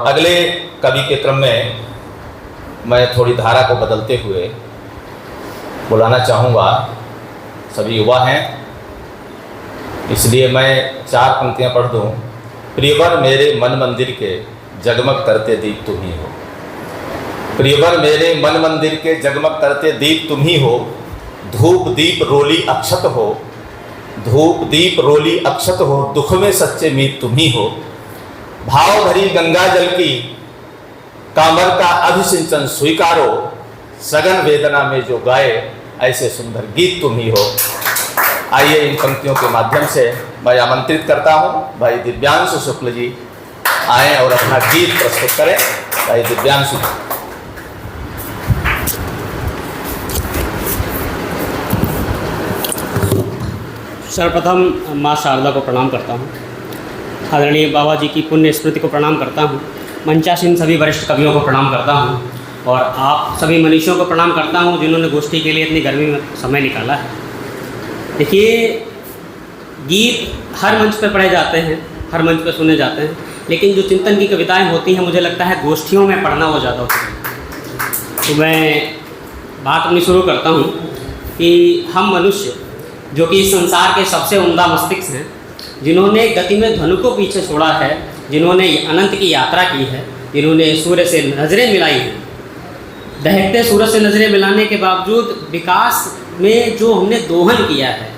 अगले कवि के क्रम में मैं थोड़ी धारा को बदलते हुए बुलाना चाहूँगा। सभी युवा हैं, इसलिए मैं 4 पंक्तियाँ पढ़ दूँ। प्रियवर मेरे मन मंदिर के जगमग करते दीप तुम ही हो। प्रियवर मेरे मन मंदिर के जगमग करते दीप तुम ही हो। धूप दीप रोली अक्षत हो, धूप दीप रोली अक्षत हो। दुख में सच्चे मीत तुम ही हो। भाव भरी गंगा जल की कामर का अभिसिंचन स्वीकारो। सघन वेदना में जो गाए ऐसे सुंदर गीत तुम ही हो। आइए इन पंक्तियों के माध्यम से मैं आमंत्रित करता हूँ भाई दिव्यांशु शुक्ल जी आएँ और अपना गीत प्रस्तुत करें। भाई दिव्यांशु सर्वप्रथम माँ शारदा को प्रणाम करता हूँ। आदरणीय बाबा जी की पुण्य स्मृति को प्रणाम करता हूँ। मंचासीन सभी वरिष्ठ कवियों को प्रणाम करता हूँ और आप सभी मनीषियों को प्रणाम करता हूँ जिन्होंने गोष्ठी के लिए इतनी गर्मी में समय निकाला है। देखिए, गीत हर मंच पर पढ़े जाते हैं, हर मंच पर सुने जाते हैं, लेकिन जो चिंतन की कविताएं होती हैं मुझे लगता है गोष्ठियों में पढ़ना वो ज़्यादा होता है। तो मैं बात अपनी शुरू करता हूँ कि हम मनुष्य जो कि इस संसार के सबसे उम्दा मस्तिष्क हैं, जिन्होंने गति में धनु को पीछे छोड़ा है, जिन्होंने अनंत की यात्रा की है, जिन्होंने सूर्य से नज़रें मिलाई हैं, दहकते सूरज से नज़रें मिलाने के बावजूद विकास में जो हमने दोहन किया है,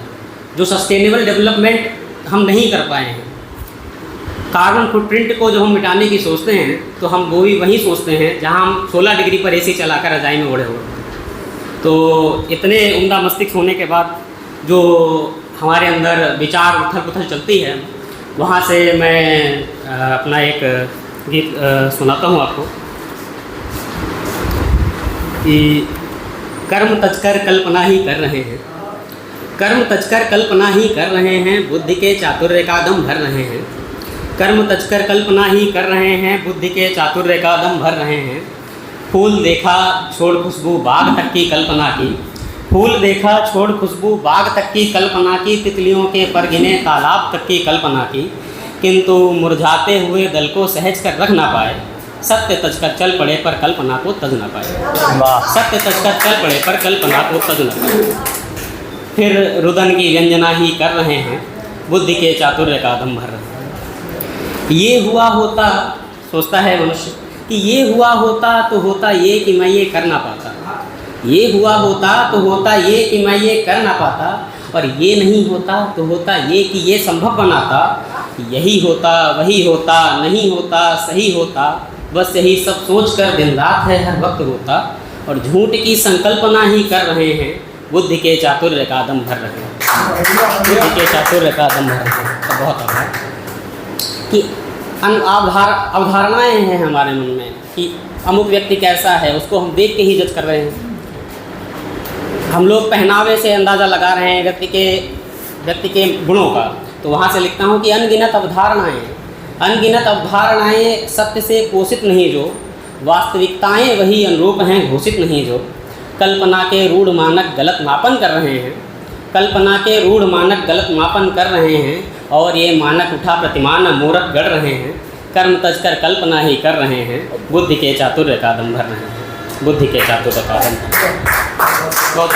जो सस्टेनेबल डेवलपमेंट हम नहीं कर पाए हैं, कार्बन फुटप्रिंट को जब हम मिटाने की सोचते हैं तो हम वो भी वहीं सोचते हैं जहां हम 16 डिग्री पर एसी चलाकर रजाई में ओढ़े हुए। तो इतने उम्दा मस्तिष्क होने के बाद जो हमारे अंदर विचार उथल पुथल चलती है, वहाँ से मैं अपना एक गीत सुनाता हूँ आपको कि कर्म तजकर कल्पना ही कर रहे हैं, कर्म तजकर कल्पना ही कर रहे हैं, बुद्धि के चातुर्य का दम भर रहे हैं। कर्म तजकर कल्पना ही कर रहे हैं, बुद्धि के चातुर्य का दम भर रहे हैं। फूल देखा छोड़ खुशबू बाग तक की कल्पना की, फूल देखा छोड़ खुशबू बाग तक की कल्पना की, तितलियों के पर गिने तालाब तक की कल्पना की, किंतु मुरझाते हुए दल को सहज कर रख ना पाए। सत्य तजकर चल पड़े पर कल्पना को तज ना पाए। सत्य तजकर चल पड़े पर कल्पना को तज ना पाए। फिर रुदन की व्यंजना ही कर रहे हैं, बुद्धि के चातुर्य का दम भर रहे हैं। ये हुआ होता, सोचता है मनुष्य कि ये हुआ होता तो होता ये कि मैं ये कर ना पाता, ये हुआ होता तो होता ये कि मैं ये कर ना पाता, और ये नहीं होता तो होता ये कि ये संभव बनाता। यही होता वही होता नहीं होता सही होता, बस यही सब सोच कर दिन रात है हर वक्त रोता। और झूठ की संकल्पना ही कर रहे हैं, बुद्धि के चातुर्य का दम भर रहे हैं, बुद्धि के चातुर्य का दम भर रहे हैं। तो बहुत आभार कि अवधारणाएँ हैं हमारे मन में कि अमुक व्यक्ति कैसा है, उसको हम देख के ही जज कर रहे हैं। हम लोग पहनावे से अंदाज़ा लगा रहे हैं व्यक्ति के गुणों का। तो वहाँ से लिखता हूँ कि अनगिनत अवधारणाएँ सत्य से पोषित नहीं जो, वास्तविकताएँ वही अनुरूप हैं घोषित नहीं जो। कल्पना के रूढ़ मानक गलत मापन कर रहे हैं, कल्पना के रूढ़ मानक गलत मापन कर रहे हैं, और ये मानक उठा प्रतिमान मूरत गढ़ रहे हैं। कर्म तजकर कल्पना ही कर रहे हैं, बुद्धि के चातुर्य का दम भर रहे हैं, बुद्धि के चातुर्य का दम भर रहे हैं। बहुत